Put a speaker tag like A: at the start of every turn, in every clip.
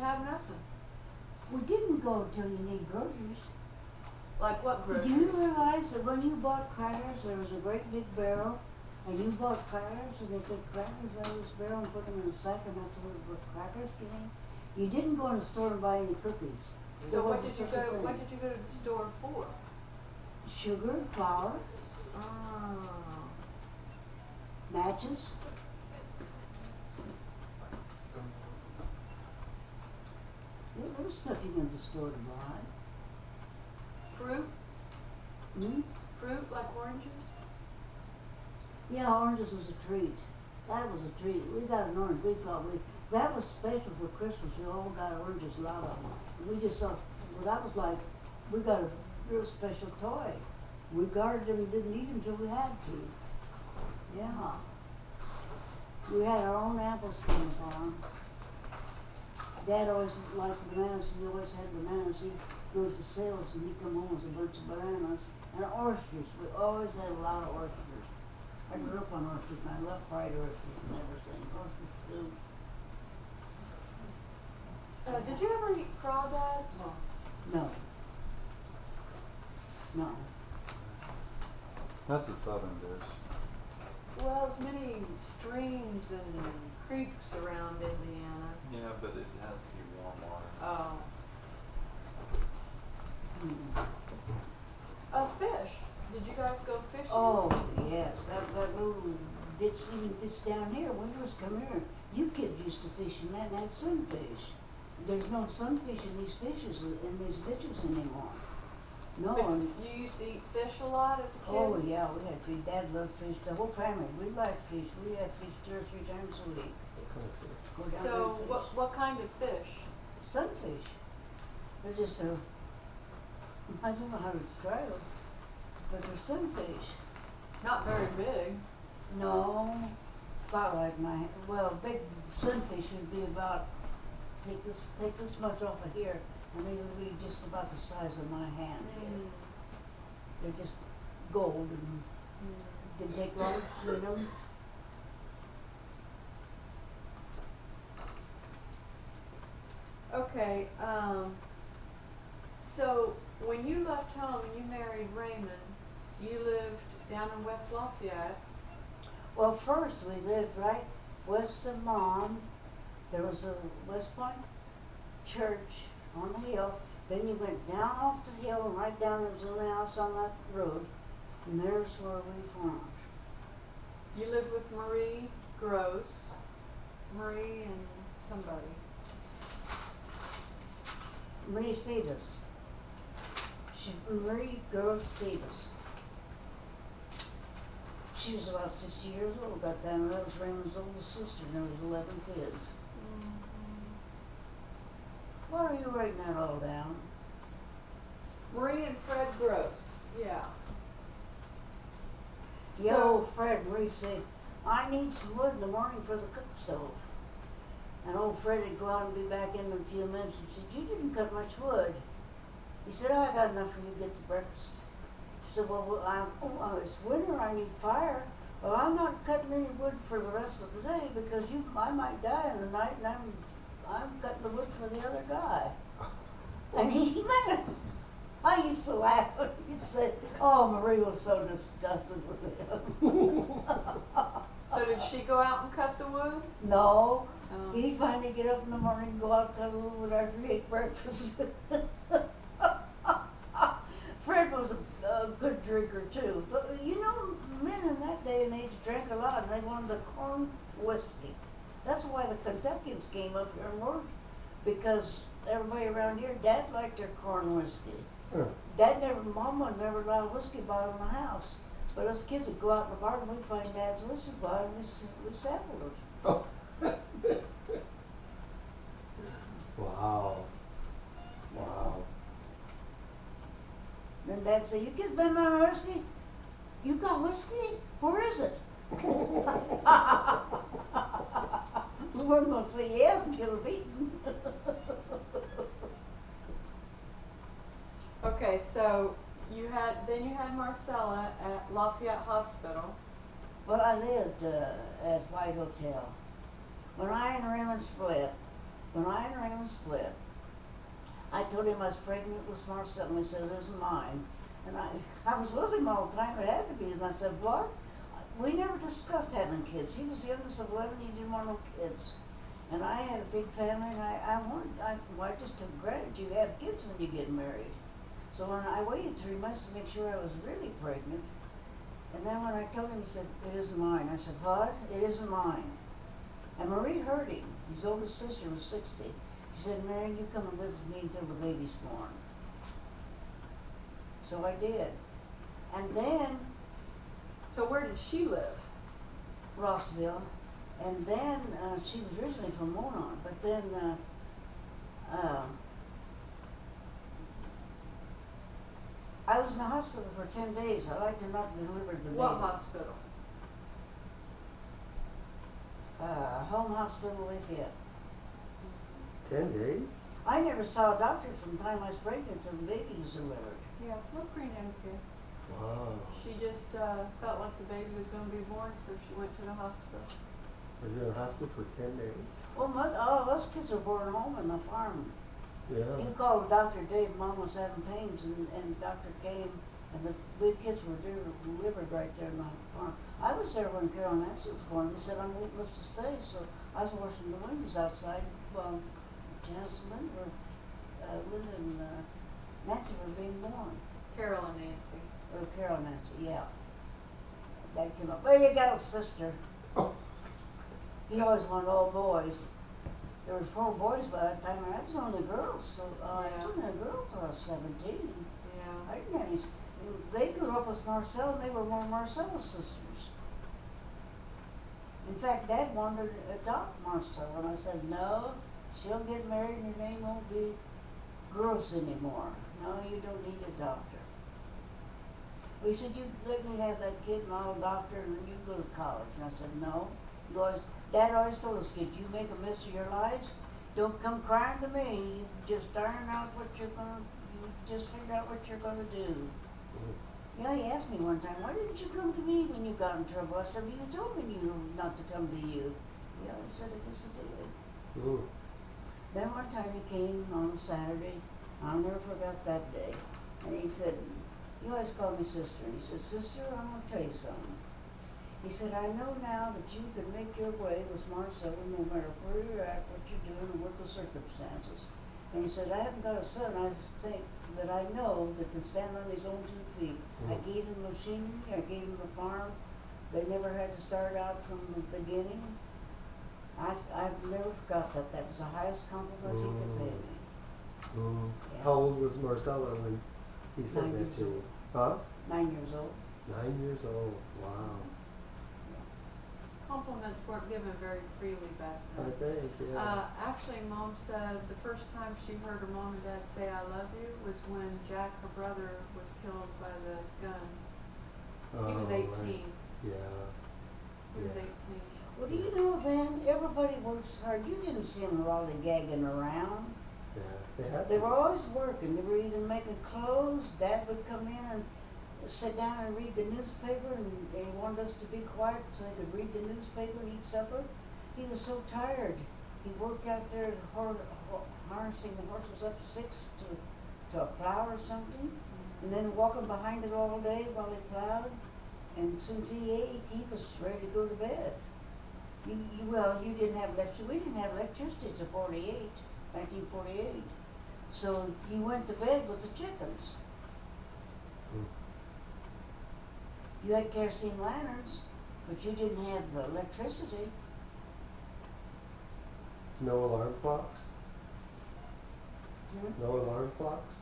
A: have nothing.
B: We didn't go until you need groceries.
A: Like what
B: Do
A: groceries?
B: you realize that when you bought crackers, there was a great big barrel, and you bought crackers, and they took crackers out of this barrel and put them in a sack, and that's what crackers came? You didn't go in the store and buy any cookies.
A: So
B: There
A: what
B: wasn't
A: did you
B: such a
A: go?
B: thing.
A: What did you go to the store for?
B: Sugar, flour,
A: Oh.
B: matches. There was stuff you went to the store to buy.
A: Fruit?
B: Hmm?
A: Fruit like oranges?
B: Yeah, oranges was a treat. That was a treat. We got an orange. We thought that was special for Christmas. We all got oranges, a lot of them. We just thought, well, that was like, we got a real special toy. We guarded them and didn't eat them until we had to. Yeah. We had our own apples from the farm. Dad always liked bananas. He always had bananas. He goes to sales and he'd come home with a bunch of bananas and oysters. We always had a lot of oysters. I grew up on oysters and I love fried oysters and everything. Oysters too.
A: Did you ever eat crawdads?
B: No. No.
C: That's a southern dish.
A: Well, there's many streams and creeks around Indiana.
C: Yeah, but it has to be warm water.
A: Oh.
B: Mm.
A: Fish. Did you guys go fishing?
B: Oh, yes. That little ditch, even ditch down here, winters come here. You kids used to fish in that and had sunfish. There's no sunfish in these ditches anymore. No.
A: But you used to eat fish a lot as a kid?
B: Oh, yeah, we had fish. Dad loved fish. The whole family, we liked fish. We had fish 2 or 3 times a week. Go down there
A: So
B: and fish.
A: what kind of fish?
B: Sunfish. They're just I don't know how to describe them, but they're sunfish.
A: Not very big.
B: No, about like big sunfish would be about, take this much off of here, and they would be just about the size of my hand here. They're just gold and didn't take long to clean them.
A: Okay, so when you left home and you married Raymond, you lived down in West Lafayette.
B: Well, first we lived right west of Mom. There was a West Point church on the hill. Then you went down off the hill and right down, there was a little house on that road. And there's where we farmed.
A: You lived with Marie Gross, Marie and somebody.
B: Marie Phoebus. Marie Gross Phoebus. She was about 60 years old that time. That was Raymond's oldest sister, and there was 11 kids. Why are you writing that all down?
A: Marie and Fred Gross, yeah.
B: The old Fred Marie said, I need some wood in the morning for the cook stove. And old Fred would go out and be back in a few minutes and said, you didn't cut much wood. He said, I got enough for you to get to breakfast. She said, well, it's winter, I need fire. Well, I'm not cutting any wood for the rest of the day because I might die in the night and I'm cutting the wood for the other guy. And he meant it. I used to laugh when he said, oh, Marie was so disgusted with him.
A: So did she go out and cut the wood?
B: No.
A: Oh.
B: He'd finally get up in the morning and go out and cut a little wood after he ate breakfast. Fred was a good drinker too. But, you know, men in that day and age drank a lot and they wanted the corn whiskey. That's why the Kentuckians came up here and worked, because everybody around here, Dad liked their corn whiskey. Mama never allowed a whiskey bottle in the house. But us kids would go out in the bar and we'd find Dad's whiskey bottle and we sampled it.
D: Oh. Wow. Wow.
B: Then Dad said, you kids been my whiskey? You got whiskey? Where is it? We weren't going to say yeah until beaten.
A: Okay, so you had Marcella at Lafayette Hospital.
B: Well, I lived at White Hotel. When I and Raymond split, When I and Raymond split, I told him I was pregnant with Marcella, and he said, "This is mine." And I was with him all the time, it had to be, and I said, "What?" We never discussed having kids. He was the youngest of 11, he didn't want no kids. And I had a big family, and I just took granted you have kids when you get married. So when I waited 3 months to make sure I was really pregnant, and then when I told him, he said, "It isn't mine." I said, "What? It isn't mine." And Marie heard him. His oldest sister was 60. She said, "Marian, you come and live with me until the baby's born." So I did. And then
A: So where did she live?
B: Rossville, and then she was originally from Monon, but then I was in the hospital for 10 days. I like to not deliver the
A: What
B: baby.
A: hospital?
B: Home hospital Lafayette.
D: 10 days?
B: I never saw a doctor from the time I was pregnant till the baby was delivered.
A: Yeah, no prenatal care.
D: Wow.
A: She just felt like the baby was going to be born, so she went to the hospital.
D: Were you in the hospital for 10 days?
B: Well, all those kids were born home in the farm.
D: Yeah.
B: You called Dr. Dave, Mom was having pains, and the doctor came, and the big kids were delivered right there in the farm. I was there when Carol and Nancy was born. They said I'm old enough to stay, so I was washing the windows outside while Janice and Linda and Nancy were being born.
A: Carol and Nancy.
B: Or Carol and Nancy, yeah. Dad came up, "Well, you got a sister." He always wanted all boys. There were 4 boys by that time, and I was only girls, so I was only a girl till I was 17.
A: Yeah.
B: I didn't have any. They grew up with Marcel, and they were more Marcella's sisters. In fact, Dad wanted to adopt Marcel, and I said, "No, she'll get married, and your name won't be Gross anymore. No, you don't need to adopt her." He said, "You let me have that kid, and I'll adopt her, and then you go to college." And I said, "No. Dad always told us, kids, you make a mess of your lives, don't come crying to me. You just iron out what you're gonna. You just figure out what you're gonna do." You know, he asked me one time, "Why didn't you come to me when you got in trouble?" I said, "Well, you told me not to come to you." Yeah, he said, "I guess I did."
D: Ooh.
B: Then one time he came on a Saturday, I'll never forget that day, and he said, "You always call me sister." And he said, "Sister, I'm going to tell you something." He said, "I know now that you can make your way with Marcella no matter where you're at, what you're doing, and what the circumstances." And he said, "I haven't got a son I think that I know that can stand on his own 2 feet. I gave him machinery, I gave him the farm. They never had to start out from the beginning." I've never forgot that. That was the highest compliment he could pay me. Yeah.
D: How old was Marcella when he said
B: 9
D: that
B: years
D: to you?
B: old.
D: Huh?
B: 9 years old.
D: 9 years old. Wow.
A: Compliments weren't given very freely back
D: I
A: then.
D: think, yeah.
A: Actually, Mom said the first time she heard her mom and dad say "I love you" was when Jack, her brother, was killed by the gun. He was
D: Oh,
A: 18.
D: right. Yeah.
A: He was
D: Yeah.
A: 18.
B: Well, do you know then, everybody works hard. You didn't see them lollygagging around.
D: Yeah. They had
B: They
D: to.
B: were always working. They were either making clothes, Dad would come in and sit down and read the newspaper, and they wanted us to be quiet so they could read the newspaper and eat supper. He was so tired. He worked out there harnessing the horses up 6 to a plow or something, and then walking behind it all day while he plowed. And since he ate, he was ready to go to bed. You didn't have electricity. We didn't have electricity until 1948. So you went to bed with the chickens.
D: Mm.
B: You had kerosene lanterns, but you didn't have the electricity.
D: No alarm clocks?
B: Hmm?
D: No alarm clocks?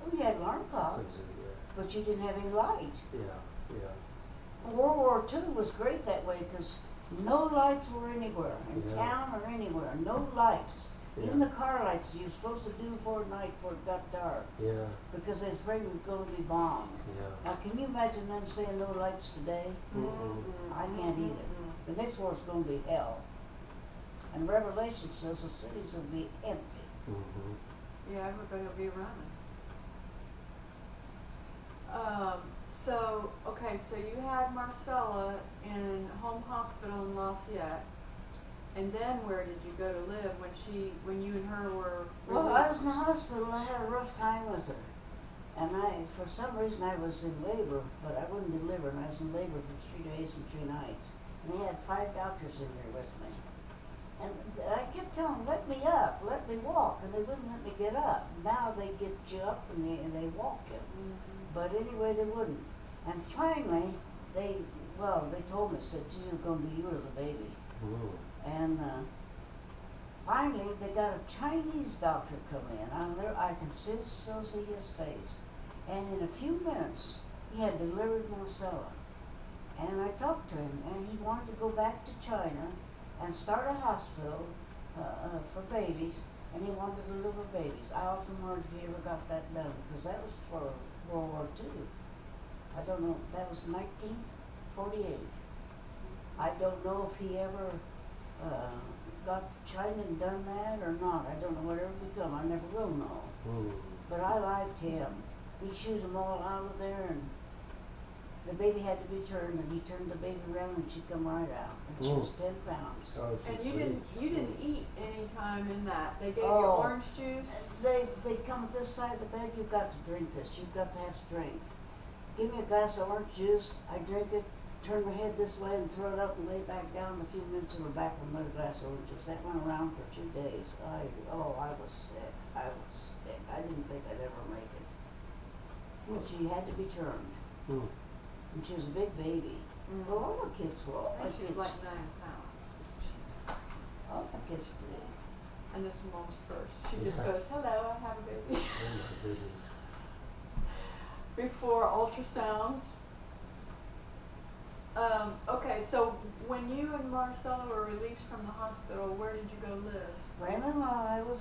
B: Well, you had alarm clocks, but you didn't have any light.
D: Yeah. Yeah.
B: World War II was great that way because no lights were anywhere, in
D: Yeah.
B: town or anywhere, no lights. Even
D: Yeah.
B: the car lights you were supposed to do before night before it got dark,
D: Yeah.
B: because they was afraid we were going to be bombed.
D: Yeah.
B: Now, can you imagine them saying no lights today? I can't either. The next war's going to be hell. And Revelation says the cities will be empty.
D: Mm-hmm.
A: Yeah, everybody will be running. So you had Marcella in home hospital in Lafayette, And then where did you go to live when you and her were
B: Well, I was
A: released?
B: in the hospital, I had a rough time with her. And for some reason I was in labor, but I wasn't delivered, I was in labor for 3 days and 3 nights. And they had 5 doctors in there with me. And I kept telling them, let me up, let me walk, and they wouldn't let me get up. Now they get you up and they walk you. But anyway, they wouldn't. And finally, they told me, said, "This is going to be you or the baby." And finally, they got a Chinese doctor come in. I can still see his face. And in a few minutes, he had delivered Marcella. And I talked to him, and he wanted to go back to China and start a hospital for babies, and he wanted to deliver babies. I often wondered if he ever got that done, because that was for World War II. I don't know, that was 1948. I don't know if he ever got to China and done that or not. I don't know whatever become. I never will know. But I liked him. He shooed them all out of there, and the baby had to be turned, and he turned the baby around, and she come right out, and she was 10 pounds.
D: Oh,
A: And
D: she's
A: you didn't eat any time in that. They gave you
B: Oh.
A: orange juice.
B: They come at this side of the bed. You've got to drink this. You've got to have strength. Give me a glass of orange juice. I drink it, turn my head this way, and throw it up, and lay back down. A few minutes, and we're back with another glass of orange juice. That went around for 2 days. I was sick. I was sick. I didn't think I'd ever make it. Well, she had to be turned. And she was a big baby. Well, all the kids were. All
A: I
B: the
A: think she
B: kids.
A: was like 9 pounds.
B: All the kids were big.
A: And this one was first. She just
D: Yeah.
A: goes, "Hello, I have a baby."
D: Oh my goodness.
A: Before ultrasounds. Okay, so when you and Marcella were released from the hospital, where did you go live?
B: Raymond, while I was